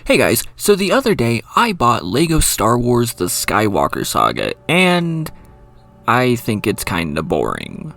Hey guys, so the other day I bought LEGO Star Wars The Skywalker Saga, and I think it's kinda boring.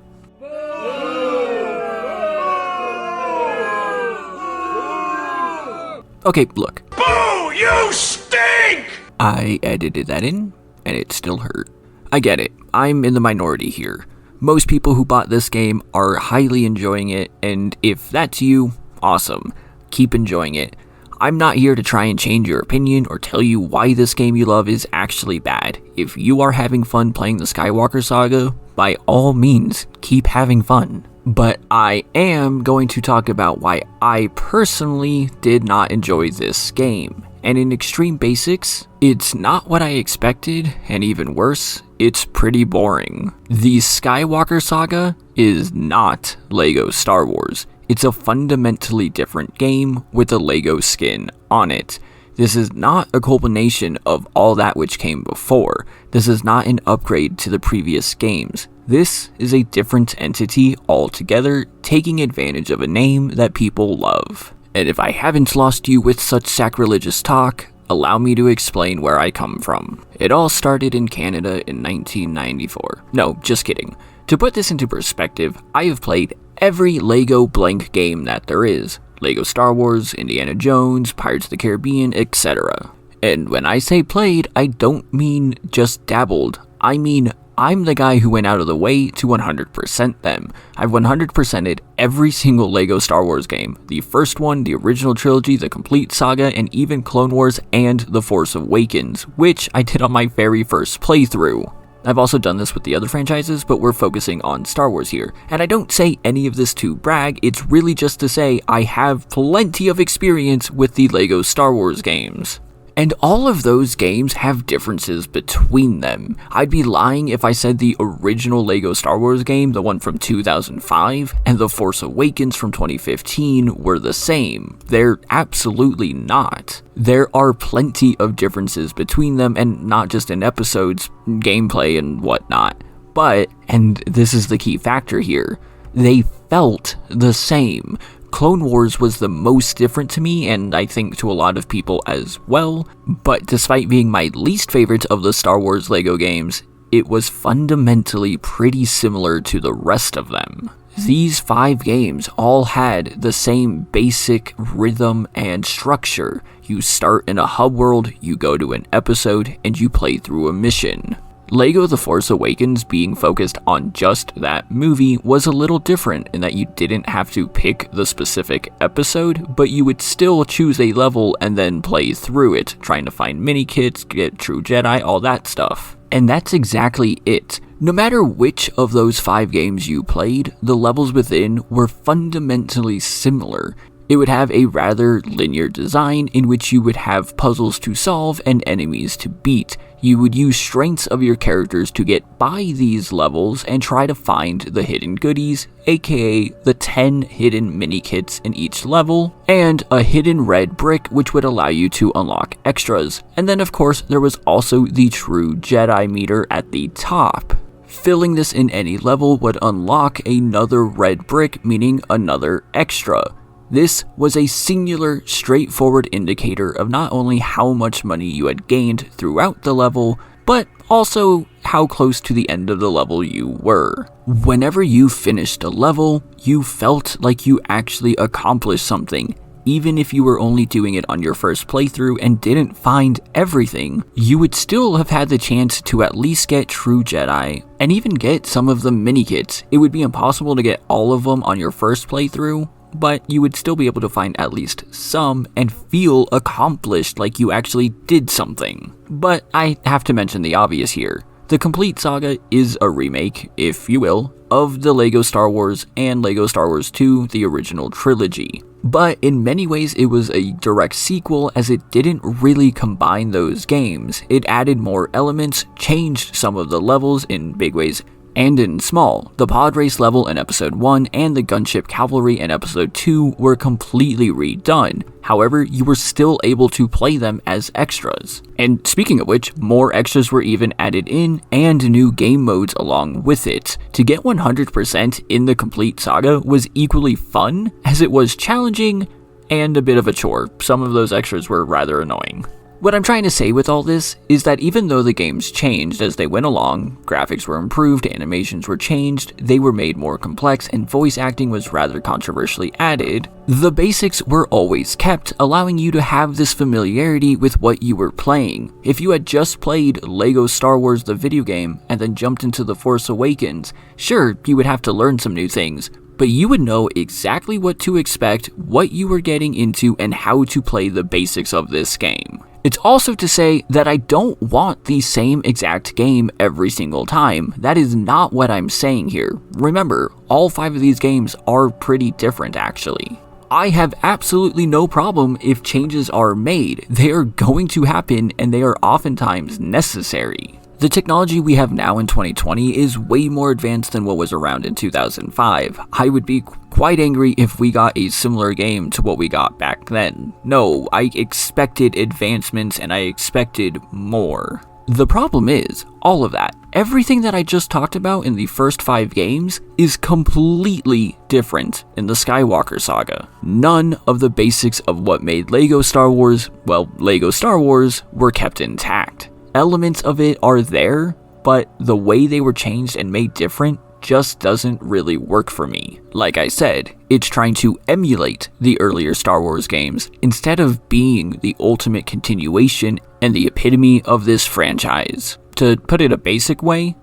Okay, look. Boo! You stink! I edited that in, and it still hurt. I get it, I'm in the minority here. Most people who bought this game are highly enjoying it, and if that's you, awesome. Keep enjoying it. I'm not here to try and change your opinion or tell you why this game you love is actually bad. If you are having fun playing the Skywalker Saga, by all means, keep having fun. But I am going to talk about why I personally did not enjoy this game. And in extreme basics, it's not what I expected, and even worse, it's pretty boring. The Skywalker Saga is not LEGO Star Wars. It's a fundamentally different game with a LEGO skin on it. This is not a culmination of all that which came before. This is not an upgrade to the previous games. This is a different entity altogether, taking advantage of a name that people love. And if I haven't lost you with such sacrilegious talk, allow me to explain where I come from. It all started in Canada in 1994. No, just kidding. To put this into perspective, I have played every LEGO blank game that there is. LEGO Star Wars, Indiana Jones, Pirates of the Caribbean, etc. And when I say played, I don't mean just dabbled. I mean, I'm the guy who went out of the way to 100% them. I've 100%ed every single LEGO Star Wars game. The first one, the original trilogy, the complete saga, and even Clone Wars and The Force Awakens, which I did on my very first playthrough. I've also done this with the other franchises, but we're focusing on Star Wars here. And I don't say any of this to brag, it's really just to say I have plenty of experience with the LEGO Star Wars games. And all of those games have differences between them. I'd be lying if I said the original LEGO Star Wars game, the one from 2005, and The Force Awakens from 2015 were the same. They're absolutely not. There are plenty of differences between them, and not just in episodes, gameplay, and whatnot. But, and this is the key factor here, they felt the same. Clone Wars was the most different to me, and I think to a lot of people as well, but despite being my least favorite of the Star Wars LEGO games, it was fundamentally pretty similar to the rest of them. These 5 games all had the same basic rhythm and structure. You start in a hub world, you go to an episode, and you play through a mission. LEGO The Force Awakens being focused on just that movie was a little different in that you didn't have to pick the specific episode, but you would still choose a level and then play through it, trying to find mini-kits, get true Jedi, all that stuff. And that's exactly it. No matter which of those 5 games you played, the levels within were fundamentally similar. It would have a rather linear design in which you would have puzzles to solve and enemies to beat. You would use strengths of your characters to get by these levels and try to find the hidden goodies, aka the 10 hidden mini-kits in each level, and a hidden red brick which would allow you to unlock extras. And then of course there was also the true Jedi meter at the top. Filling this in any level would unlock another red brick, meaning another extra. This was a singular, straightforward indicator of not only how much money you had gained throughout the level, but also how close to the end of the level you were. Whenever you finished a level, you felt like you actually accomplished something. Even if you were only doing it on your first playthrough and didn't find everything, you would still have had the chance to at least get true Jedi, and even get some of the mini-kits. It would be impossible to get all of them on your first playthrough, but you would still be able to find at least some and feel accomplished like you actually did something. But I have to mention the obvious here. The complete saga is a remake, if you will, of the LEGO Star Wars and LEGO Star Wars 2, the original trilogy. But in many ways it was a direct sequel as it didn't really combine those games. It added more elements, changed some of the levels in big ways, and in small. The pod race level in episode 1 and the gunship cavalry in episode 2 were completely redone. However, you were still able to play them as extras. And speaking of which, more extras were even added in and new game modes along with it. To get 100% in the complete saga was equally fun as it was challenging and a bit of a chore. Some of those extras were rather annoying. What I'm trying to say with all this is that even though the games changed as they went along, graphics were improved, animations were changed, they were made more complex, and voice acting was rather controversially added, the basics were always kept, allowing you to have this familiarity with what you were playing. If you had just played LEGO Star Wars the video game and then jumped into The Force Awakens, sure, you would have to learn some new things, but you would know exactly what to expect, what you were getting into, and how to play the basics of this game. It's also to say that I don't want the same exact game every single time. That is not what I'm saying here. Remember, all 5 of these games are pretty different actually. I have absolutely no problem if changes are made. They are going to happen and they are oftentimes necessary. The technology we have now in 2020 is way more advanced than what was around in 2005. I would be quite angry if we got a similar game to what we got back then. No, I expected advancements and I expected more. The problem is, all of that, everything that I just talked about in the first 5 games is completely different in the Skywalker Saga. None of the basics of what made LEGO Star Wars, well, LEGO Star Wars, were kept intact. Elements of it are there, but the way they were changed and made different just doesn't really work for me. Like I said, it's trying to emulate the earlier Star Wars games instead of being the ultimate continuation and the epitome of this franchise. To put it a basic way,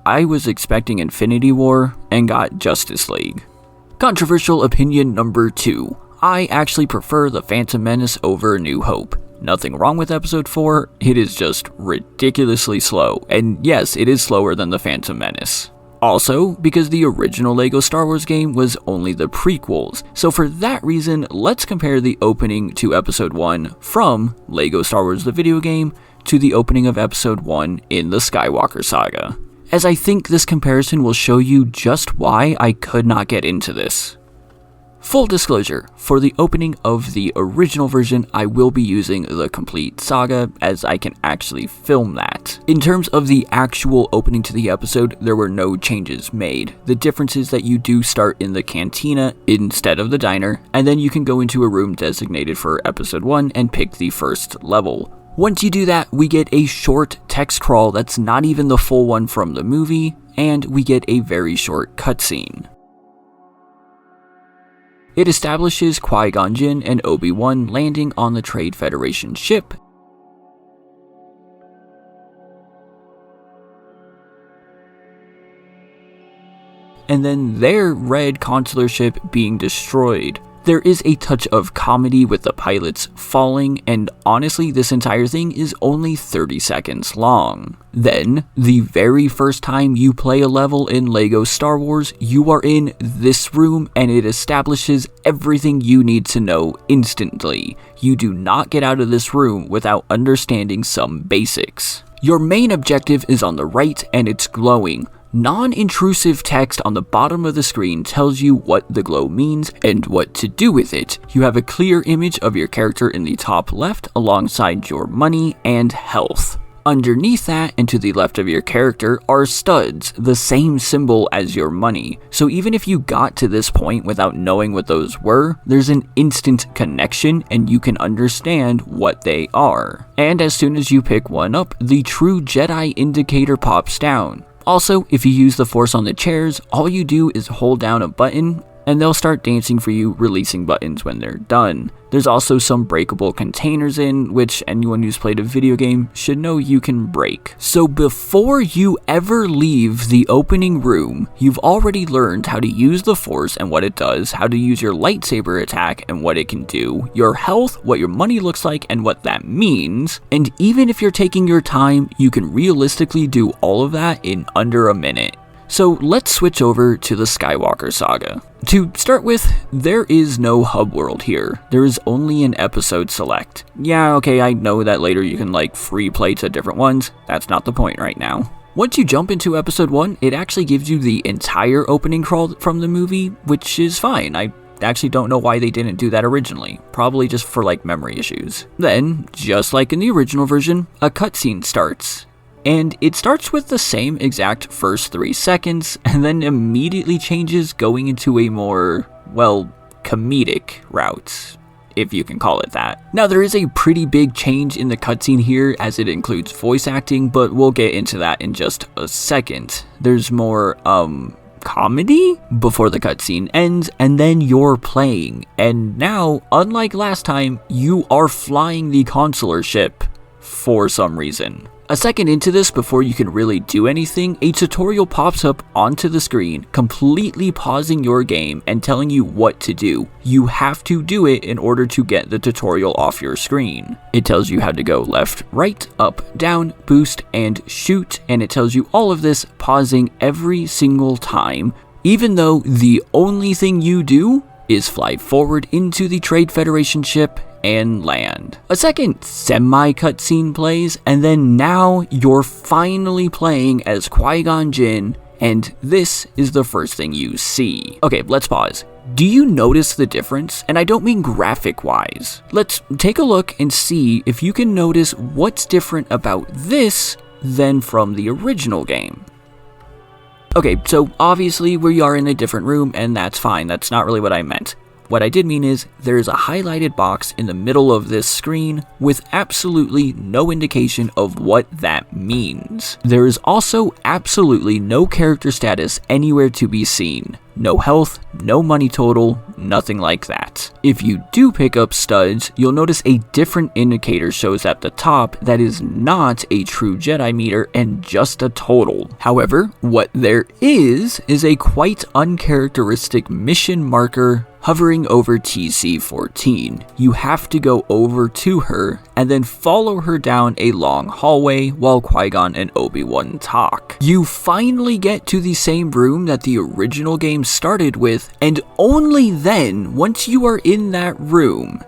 I was expecting Infinity War and got Justice League. Controversial opinion number 2. I actually prefer The Phantom Menace over A New Hope. Nothing wrong with episode 4, it is just ridiculously slow, and yes, it is slower than The Phantom Menace. Also, because the original LEGO Star Wars game was only the prequels, so for that reason, let's compare the opening to episode 1 from LEGO Star Wars the video game to the opening of episode 1 in the Skywalker Saga, as I think this comparison will show you just why I could not get into this. Full disclosure, for the opening of the original version, I will be using the complete saga, as I can actually film that. In terms of the actual opening to the episode, there were no changes made. The difference is that you do start in the cantina instead of the diner, and then you can go into a room designated for episode 1 and pick the first level. Once you do that, we get a short text crawl that's not even the full one from the movie, and we get a very short cutscene. It establishes Qui-Gon Jinn and Obi-Wan landing on the Trade Federation ship, and then their red consular ship being destroyed. There is a touch of comedy with the pilots falling, and honestly, this entire thing is only 30 seconds long. Then, the very first time you play a level in LEGO Star Wars, you are in this room and it establishes everything you need to know instantly. You do not get out of this room without understanding some basics. Your main objective is on the right and it's glowing. Non-intrusive text on the bottom of the screen tells you what the glow means and what to do with it. You have a clear image of your character in the top left alongside your money and health. Underneath that and to the left of your character are studs, the same symbol as your money. So even if you got to this point without knowing what those were, there's an instant connection and you can understand what they are. And as soon as you pick one up, the true Jedi indicator pops down. Also, if you use the Force on the chairs, all you do is hold down a button and they'll start dancing for you, releasing buttons when they're done. There's also some breakable containers in, which anyone who's played a video game should know you can break. So before you ever leave the opening room, you've already learned how to use the Force and what it does, how to use your lightsaber attack and what it can do, your health, what your money looks like and what that means, and even if you're taking your time, you can realistically do all of that in under a minute. So let's switch over to the Skywalker Saga. To start with, there is no hub world here. There is only an episode select. Yeah, okay, I know that later you can free play to different ones. That's not the point right now. Once you jump into episode 1, it actually gives you the entire opening crawl from the movie, which is fine. I actually don't know why they didn't do that originally. Probably just for memory issues. Then, just like in the original version, a cutscene starts. And it starts with the same exact first 3 seconds, and then immediately changes going into a more, comedic route. if you can call it that. Now, there is a pretty big change in the cutscene here as it includes voice acting, but we'll get into that in just a second. There's more, comedy before the cutscene ends, and then you're playing. And now, unlike last time, you are flying the consular ship for some reason. A second into this, before you can really do anything, a tutorial pops up onto the screen, completely pausing your game and telling you what to do. You have to do it in order to get the tutorial off your screen. It tells you how to go left, right, up, down, boost, and shoot, and it tells you all of this pausing every single time, even though the only thing you do is fly forward into the Trade Federation ship and land. A second semi-cutscene plays, and then now you're finally playing as Qui-Gon Jinn, and this is the first thing you see. Okay, let's pause. Do you notice the difference? And I don't mean graphic-wise. Let's take a look and see if you can notice what's different about this than from the original game. Okay, so obviously we are in a different room, and that's fine. That's not really what I meant. What I did mean is, there's a highlighted box in the middle of this screen with absolutely no indication of what that means. There is also absolutely no character status anywhere to be seen. No health, no money total, nothing like that. If you do pick up studs, you'll notice a different indicator shows at the top that is not a true Jedi meter and just a total. However, what there is a quite uncharacteristic mission marker hovering over TC-14. You have to go over to her and then follow her down a long hallway while Qui-Gon and Obi-Wan talk. You finally get to the same room that the original game started with, and only then, once you are in that room,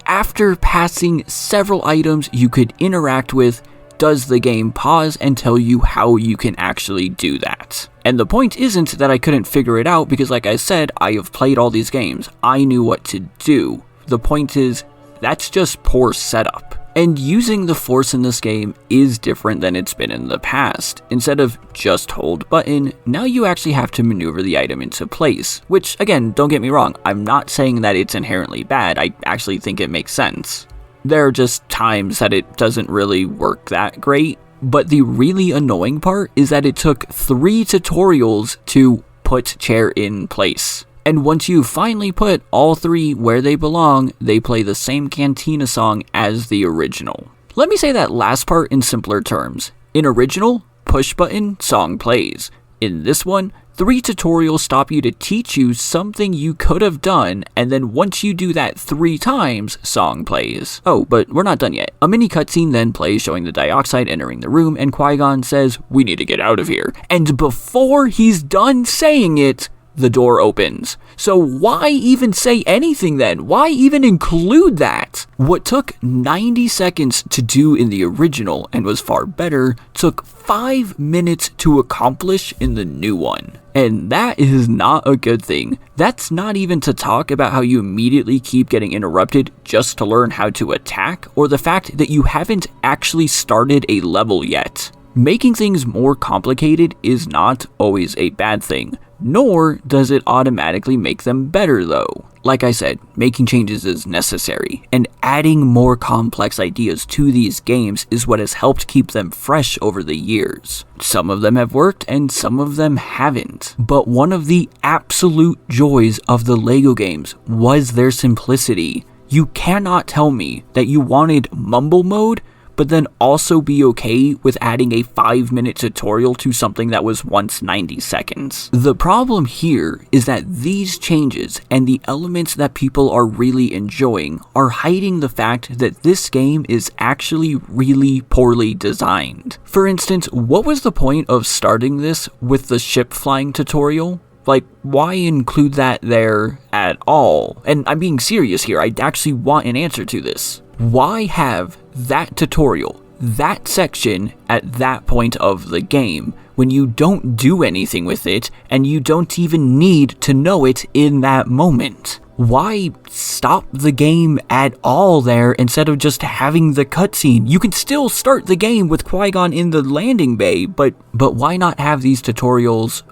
after passing several items you could interact with, does the game pause and tell you how you can actually do that. And the point isn't that I couldn't figure it out, because like I said, I have played all these games. I knew what to do. The point is, that's just poor setup. And using the Force in this game is different than it's been in the past. Instead of just hold button, now you actually have to maneuver the item into place. Which, again, don't get me wrong, I'm not saying that it's inherently bad, I actually think it makes sense. There are just times that it doesn't really work that great, but the really annoying part is that it took 3 tutorials to put chair in place. And once you finally put all 3 where they belong, they play the same Cantina song as the original. Let me say that last part in simpler terms. In original, push button, song plays. In this one, 3 tutorials stop you to teach you something you could have done, and then once you do that 3 times, song plays. Oh, but we're not done yet. A mini cutscene then plays showing the dioxide entering the room, and Qui-Gon says, "We need to get out of here." And before he's done saying it, the door opens. So why even say anything then? Why even include that? What took 90 seconds to do in the original and was far better, took 5 minutes to accomplish in the new one. And that is not a good thing. That's not even to talk about how you immediately keep getting interrupted just to learn how to attack, or the fact that you haven't actually started a level yet. Making things more complicated is not always a bad thing, nor does it automatically make them better though. Like I said, making changes is necessary, and adding more complex ideas to these games is what has helped keep them fresh over the years. Some of them have worked and some of them haven't, but one of the absolute joys of the LEGO games was their simplicity. You cannot tell me that you wanted mumble mode, but then also be okay with adding a 5-minute tutorial to something that was once 90 seconds. The problem here is that these changes and the elements that people are really enjoying are hiding the fact that this game is actually really poorly designed. For instance, what was the point of starting this with the ship flying tutorial? Like, why include that there at all? And I'm being serious here, I actually want an answer to this. Why have that tutorial, that section at that point of the game, when you don't do anything with it and you don't even need to know it in that moment? Why stop the game at all there instead of just having the cutscene? You can still start the game with Qui-Gon in the landing bay, but why not have these tutorials,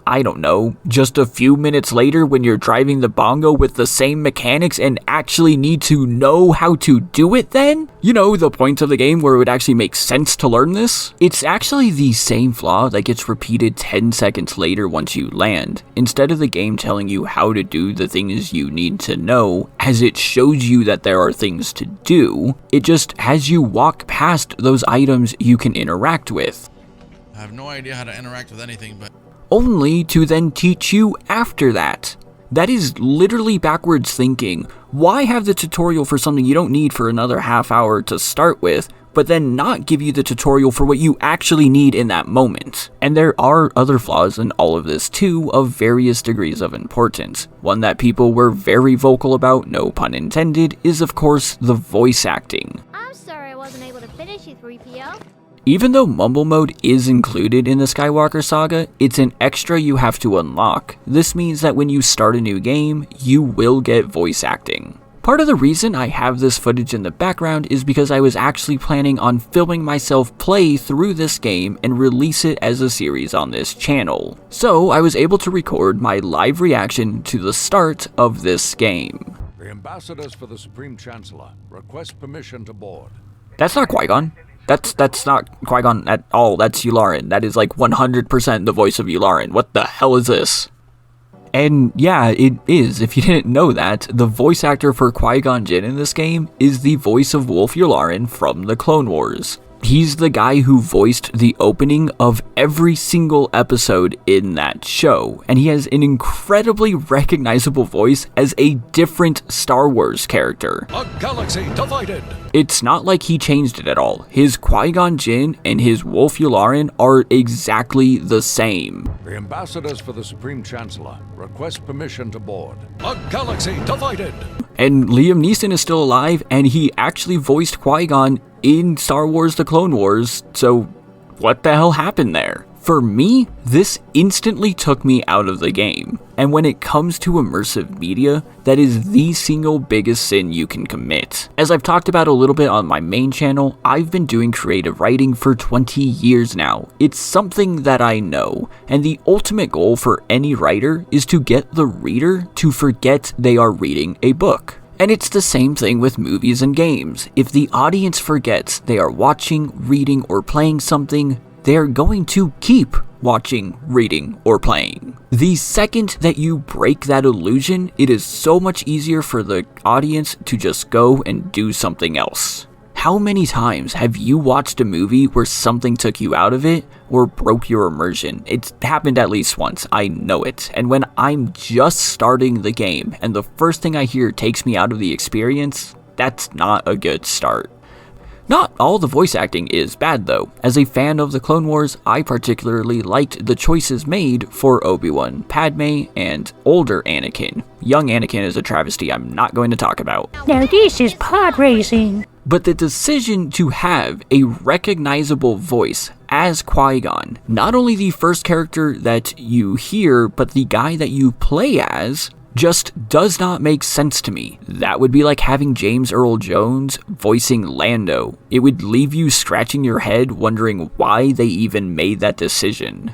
I don't know, just a few minutes later when you're driving the bongo with the same mechanics and actually need to know how to do it then? You know, the point of the game where it would actually make sense to learn this? It's actually the same flaw that gets repeated 10 seconds later once you land. Instead of the game telling you how to do the things you need to know, as it shows you that there are things to do, it just has you walk past those items you can interact with. I have no idea how to interact with anything, but... only to then teach you after that. That is literally backwards thinking. Why have the tutorial for something you don't need for another half hour to start with, but then not give you the tutorial for what you actually need in that moment? And there are other flaws in all of this too, of various degrees of importance. One that people were very vocal about, no pun intended, is of course the voice acting. I'm sorry I wasn't able to finish you, 3PO. Even though Mumble Mode is included in the Skywalker Saga, it's an extra you have to unlock. This means that when you start a new game, you will get voice acting. Part of the reason I have this footage in the background is because I was actually planning on filming myself play through this game and release it as a series on this channel. So I was able to record my live reaction to the start of this game. The ambassadors for the Supreme Chancellor request permission to board. That's not Qui-Gon. That's not Qui-Gon at all. That's Yularen. That is like 100% the voice of Yularen. What the hell is this? And yeah, it is. If you didn't know that, the voice actor for Qui-Gon Jinn in this game is the voice of Wolf Yularen from the Clone Wars. He's the guy who voiced the opening of every single episode in that show, and he has an incredibly recognizable voice as a different Star Wars character. A galaxy divided! It's not like he changed it at all. His Qui-Gon Jinn and his Wolf Yularen are exactly the same. The ambassadors for the Supreme Chancellor request permission to board. A galaxy divided! And Liam Neeson is still alive, and he actually voiced Qui-Gon in Star Wars The Clone Wars, so what the hell happened there? For me, this instantly took me out of the game. And when it comes to immersive media, that is the single biggest sin you can commit. As I've talked about a little bit on my main channel, I've been doing creative writing for 20 years now. It's something that I know, and the ultimate goal for any writer is to get the reader to forget they are reading a book. And it's the same thing with movies and games. If the audience forgets they are watching, reading, or playing something, they are going to keep watching, reading, or playing. The second that you break that illusion, it is so much easier for the audience to just go and do something else. How many times have you watched a movie where something took you out of it or broke your immersion? It's happened at least once, I know it. And when I'm just starting the game and the first thing I hear takes me out of the experience, that's not a good start. Not all the voice acting is bad though. As a fan of the Clone Wars, I particularly liked the choices made for Obi-Wan, Padme, and older Anakin. Young Anakin is a travesty I'm not going to talk about. Now this is pod racing. But the decision to have a recognizable voice as Qui-Gon, not only the first character that you hear, but the guy that you play as, just does not make sense to me. That would be like having James Earl Jones voicing Lando. It would leave you scratching your head wondering why they even made that decision.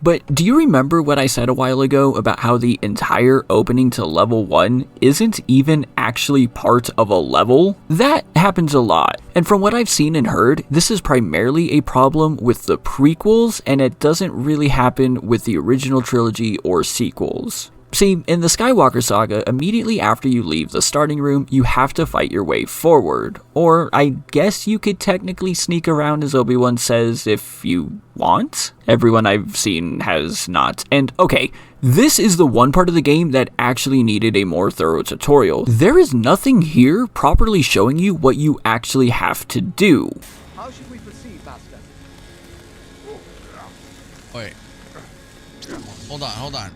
But do you remember what I said a while ago about how the entire opening to level 1 isn't even actually part of a level? That happens a lot. And from what I've seen and heard, this is primarily a problem with the prequels, and it doesn't really happen with the original trilogy or sequels. See, in the Skywalker Saga, immediately after you leave the starting room, you have to fight your way forward. Or, I guess you could technically sneak around, as Obi-Wan says, if you want? Everyone I've seen has not. And, okay, this is the one part of the game that actually needed a more thorough tutorial. There is nothing here properly showing you what you actually have to do. How should we proceed, Master? Wait. Hold on.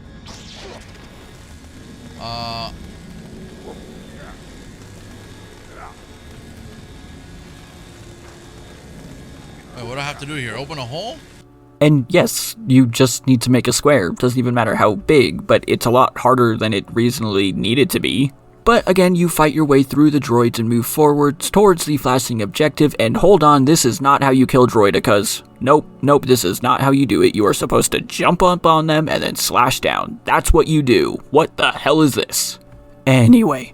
Wait, what do I have to do here? Open a hole? And yes, you just need to make a square. It doesn't even matter how big, but it's a lot harder than it reasonably needed to be. But again, you fight your way through the droids and move forwards towards the flashing objective, and hold on, this is not how you kill droidicas. Nope, this is not how you do it. You are supposed to jump up on them and then slash down. That's what you do. What the hell is this? Anyway,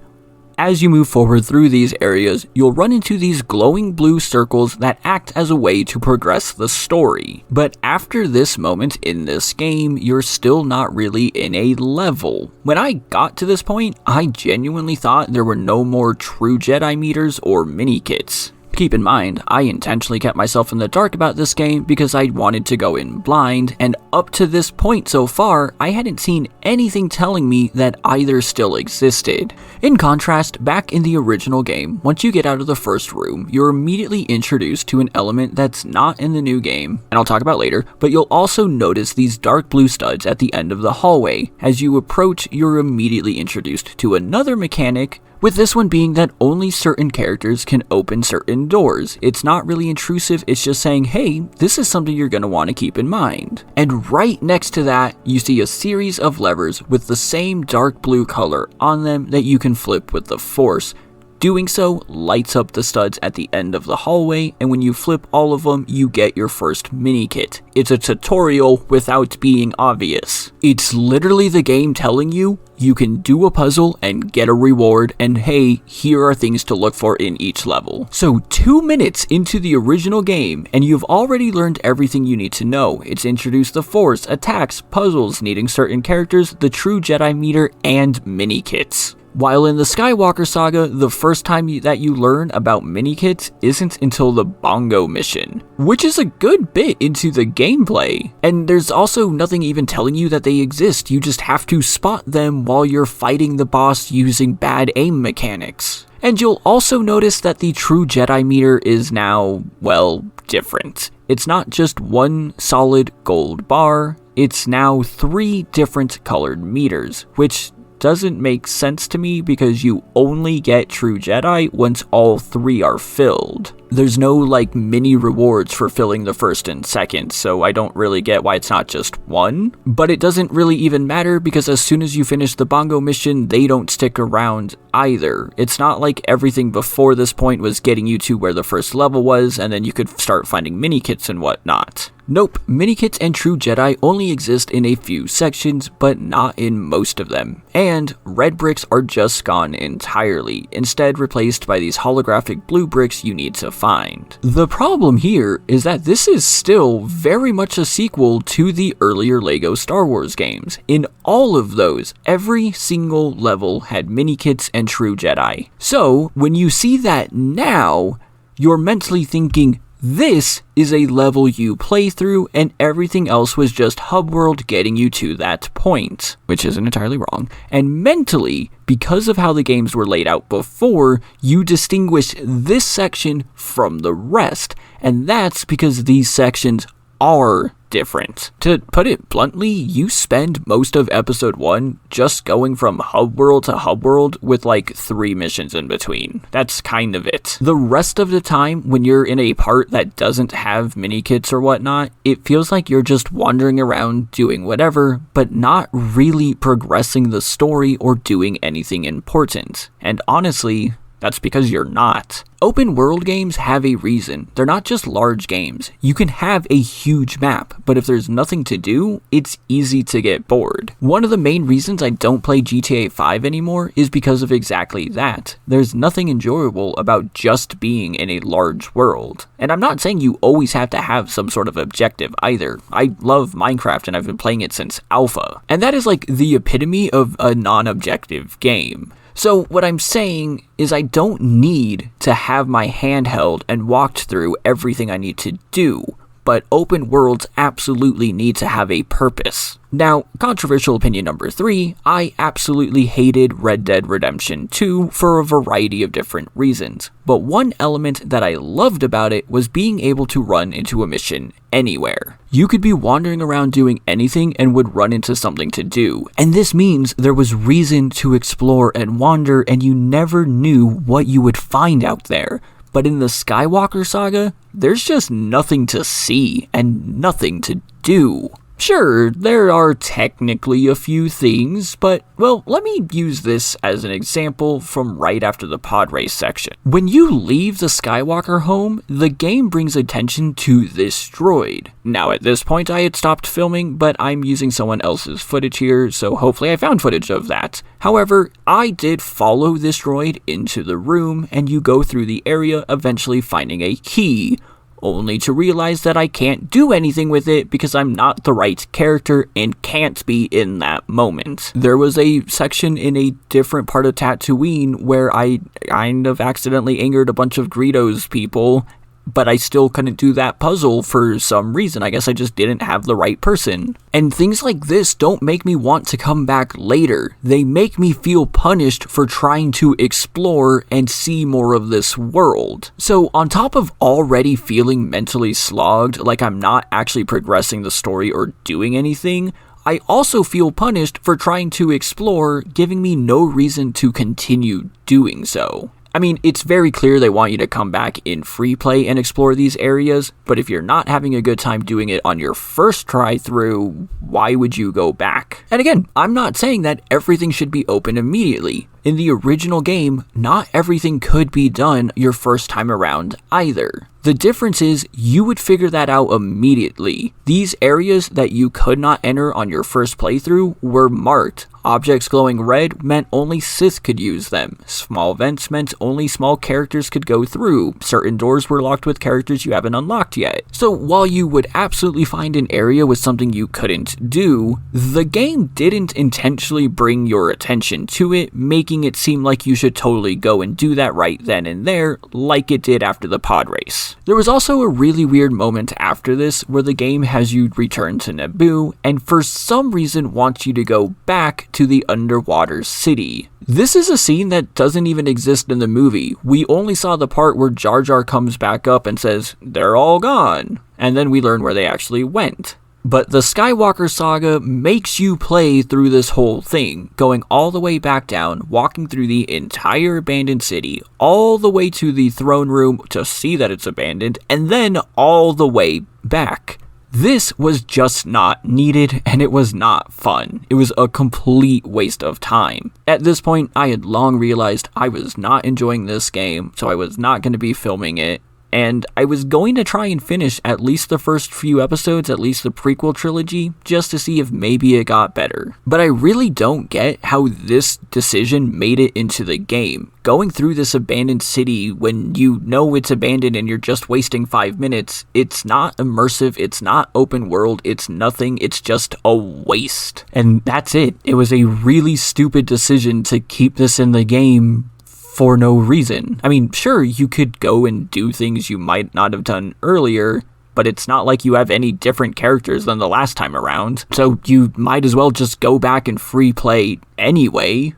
as you move forward through these areas, you'll run into these glowing blue circles that act as a way to progress the story. But after this moment in this game, you're still not really in a level. When I got to this point, I genuinely thought there were no more true Jedi meters or mini kits. Keep in mind, I intentionally kept myself in the dark about this game because I wanted to go in blind, and up to this point so far, I hadn't seen anything telling me that either still existed. In contrast, back in the original game, once you get out of the first room, you're immediately introduced to an element that's not in the new game, and I'll talk about later, but you'll also notice these dark blue studs at the end of the hallway. As you approach, you're immediately introduced to another mechanic, with this one being that only certain characters can open certain doors. It's not really intrusive, it's just saying, hey, this is something you're going to want to keep in mind. And right next to that, you see a series of levers with the same dark blue color on them that you can flip with the Force. Doing so lights up the studs at the end of the hallway, and when you flip all of them, you get your first mini kit. It's a tutorial without being obvious. It's literally the game telling you you can do a puzzle and get a reward, and hey, here are things to look for in each level. So 2 minutes into the original game, and you've already learned everything you need to know. It's introduced the Force, attacks, puzzles, needing certain characters, the true Jedi meter, and mini kits. While in the Skywalker Saga, the first time that you learn about mini-kits isn't until the Bongo mission, which is a good bit into the gameplay. And there's also nothing even telling you that they exist, you just have to spot them while you're fighting the boss using bad aim mechanics. And you'll also notice that the true Jedi meter is now, well, different. It's not just one solid gold bar, it's now 3 different colored meters, which doesn't make sense to me because you only get true Jedi once all 3 are filled. There's no like mini rewards for filling the first and second, so I don't really get why it's not just 1. But it doesn't really even matter because as soon as you finish the Bongo mission, they don't stick around either. It's not like everything before this point was getting you to where the first level was and then you could start finding mini kits and whatnot. Nope, mini-kits and true Jedi only exist in a few sections, but not in most of them. And red bricks are just gone entirely, instead replaced by these holographic blue bricks you need to find. The problem here is that this is still very much a sequel to the earlier LEGO Star Wars games. In all of those, every single level had mini-kits and true Jedi. So, when you see that now, you're mentally thinking, this is a level you play through and everything else was just hub world getting you to that point, which isn't entirely wrong. And mentally, because of how the games were laid out before, you distinguish this section from the rest, and that's because these sections are different. To put it bluntly, you spend most of episode 1 just going from hub world to hub world with like 3 missions in between. That's kind of it. The rest of the time, when you're in a part that doesn't have mini kits or whatnot, it feels like you're just wandering around doing whatever, but not really progressing the story or doing anything important. And honestly, that's because you're not. Open world games have a reason. They're not just large games. You can have a huge map, but if there's nothing to do, it's easy to get bored. One of the main reasons I don't play GTA 5 anymore is because of exactly that. There's nothing enjoyable about just being in a large world. And I'm not saying you always have to have some sort of objective either. I love Minecraft and I've been playing it since alpha. And that is like the epitome of a non-objective game. So what I'm saying is I don't need to have my hand held and walked through everything I need to do, but open worlds absolutely need to have a purpose. Now, controversial opinion number 3, I absolutely hated Red Dead Redemption 2 for a variety of different reasons, but one element that I loved about it was being able to run into a mission anywhere. You could be wandering around doing anything and would run into something to do, and this means there was reason to explore and wander and you never knew what you would find out there. But in the Skywalker Saga, there's just nothing to see and nothing to do. Sure, there are technically a few things, but, well, let me use this as an example from right after the pod race section. When you leave the Skywalker home, the game brings attention to this droid. Now, at this point, I had stopped filming, but I'm using someone else's footage here, so hopefully I found footage of that. However, I did follow this droid into the room, and you go through the area, eventually finding a key, only to realize that I can't do anything with it because I'm not the right character and can't be in that moment. There was a section in a different part of Tatooine where I kind of accidentally angered a bunch of Greedos people, but I still couldn't do that puzzle for some reason. I guess I just didn't have the right person. And things like this don't make me want to come back later. They make me feel punished for trying to explore and see more of this world. So on top of already feeling mentally slogged, like I'm not actually progressing the story or doing anything, I also feel punished for trying to explore, giving me no reason to continue doing so. I mean, it's very clear they want you to come back in free play and explore these areas, but if you're not having a good time doing it on your first try through, why would you go back? And again, I'm not saying that everything should be open immediately. In the original game, not everything could be done your first time around either. The difference is you would figure that out immediately. These areas that you could not enter on your first playthrough were marked. Objects glowing red meant only Sith could use them. Small vents meant only small characters could go through. Certain doors were locked with characters you haven't unlocked yet. So while you would absolutely find an area with something you couldn't do, the game didn't intentionally bring your attention to it, making it seem like you should totally go and do that right then and there, like it did after the pod race. There was also a really weird moment after this where the game has you return to Naboo and for some reason wants you to go back to the underwater city. This is a scene that doesn't even exist in the movie. We only saw the part where Jar Jar comes back up and says, "They're all gone," and then we learn where they actually went. But the Skywalker Saga makes you play through this whole thing, going all the way back down, walking through the entire abandoned city, all the way to the throne room to see that it's abandoned, and then all the way back. This was just not needed, and it was not fun. It was a complete waste of time. At this point, I had long realized I was not enjoying this game, so I was not going to be filming it. And I was going to try and finish at least the first few episodes, at least the prequel trilogy, just to see if maybe it got better. But I really don't get how this decision made it into the game. Going through this abandoned city when you know it's abandoned and you're just wasting 5 minutes, it's not immersive, it's not open world, it's nothing, it's just a waste. And that's it. It was a really stupid decision to keep this in the game for no reason. I mean, sure, you could go and do things you might not have done earlier, but it's not like you have any different characters than the last time around, so you might as well just go back and free play anyway.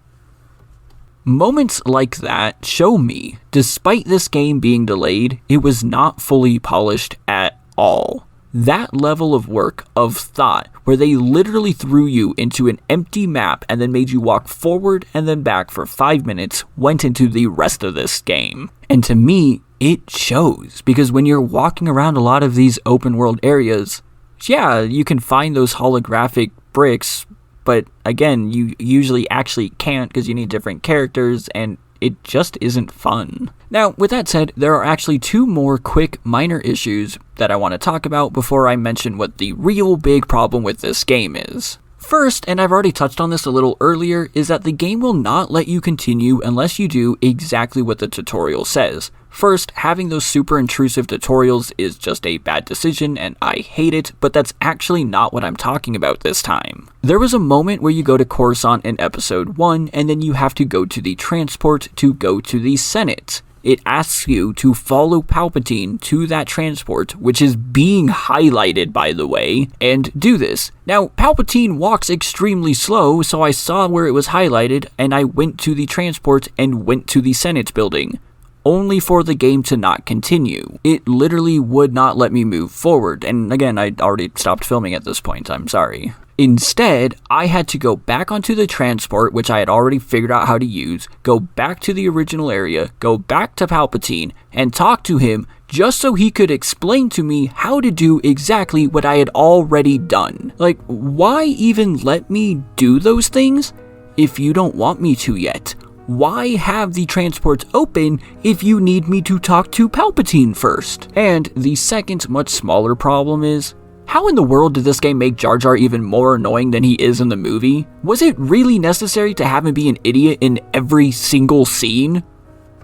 Moments like that show me, despite this game being delayed, it was not fully polished at all. That level of work, of thought, where they literally threw you into an empty map and then made you walk forward and then back for 5 minutes, went into the rest of this game. And to me, it shows, because when you're walking around a lot of these open world areas, yeah, you can find those holographic bricks, but again, you usually actually can't because you need different characters, and it just isn't fun. Now, with that said, there are actually 2 more quick minor issues that I want to talk about before I mention what the real big problem with this game is. First, and I've already touched on this a little earlier, is that the game will not let you continue unless you do exactly what the tutorial says. First, having those super intrusive tutorials is just a bad decision and I hate it, but that's actually not what I'm talking about this time. There was a moment where you go to Coruscant in episode 1 and then you have to go to the transport to go to the Senate. It asks you to follow Palpatine to that transport, which is being highlighted, by the way, and do this. Now, Palpatine walks extremely slow, so I saw where it was highlighted, and I went to the transport and went to the Senate building, only for the game to not continue. It literally would not let me move forward, and again, I'd already stopped filming at this point, I'm sorry. Instead, I had to go back onto the transport, which I had already figured out how to use, go back to the original area, go back to Palpatine, and talk to him just so he could explain to me how to do exactly what I had already done. Like, why even let me do those things if you don't want me to yet? Why have the transports open if you need me to talk to Palpatine first? And the second, much smaller problem is, how in the world did this game make Jar Jar even more annoying than he is in the movie? Was it really necessary to have him be an idiot in every single scene?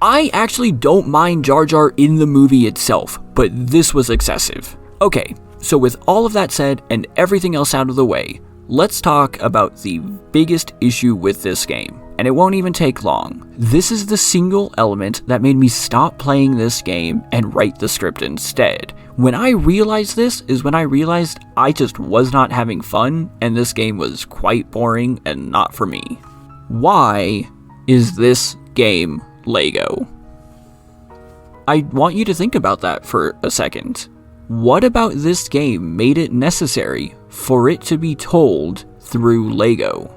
I actually don't mind Jar Jar in the movie itself, but this was excessive. Okay, so with all of that said and everything else out of the way, let's talk about the biggest issue with this game, and it won't even take long. This is the single element that made me stop playing this game and write the script instead. When I realized this is when I realized I just was not having fun and this game was quite boring and not for me. Why is this game Lego? I want you to think about that for a second. What about this game made it necessary for it to be told through Lego?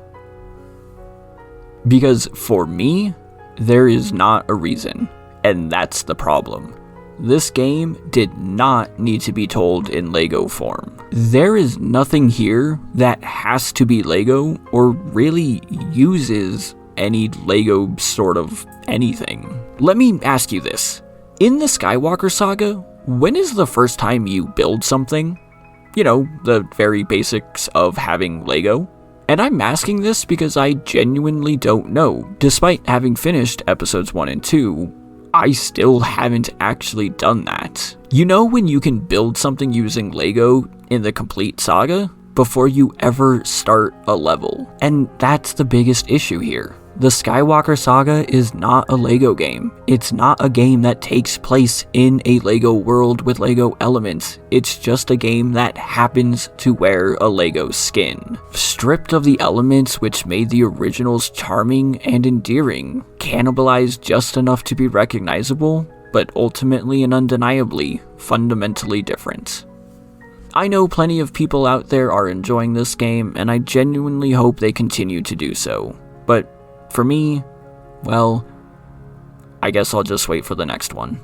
Because for me, there is not a reason, and that's the problem. This game did not need to be told in Lego form. There is nothing here that has to be Lego or really uses any Lego sort of anything. Let me ask you this. In the Skywalker Saga, when is the first time you build something? You know, the very basics of having Lego. And I'm asking this because I genuinely don't know. Despite having finished episodes 1 and 2, I still haven't actually done that. You know when you can build something using Lego in the complete saga before you ever start a level? And that's the biggest issue here. The Skywalker Saga is not a Lego game. It's not a game that takes place in a Lego world with Lego elements. It's just a game that happens to wear a Lego skin. Stripped of the elements which made the originals charming and endearing, cannibalized just enough to be recognizable, but ultimately and undeniably fundamentally different. I know plenty of people out there are enjoying this game, and I genuinely hope they continue to do so. But for me, well, I guess I'll just wait for the next one.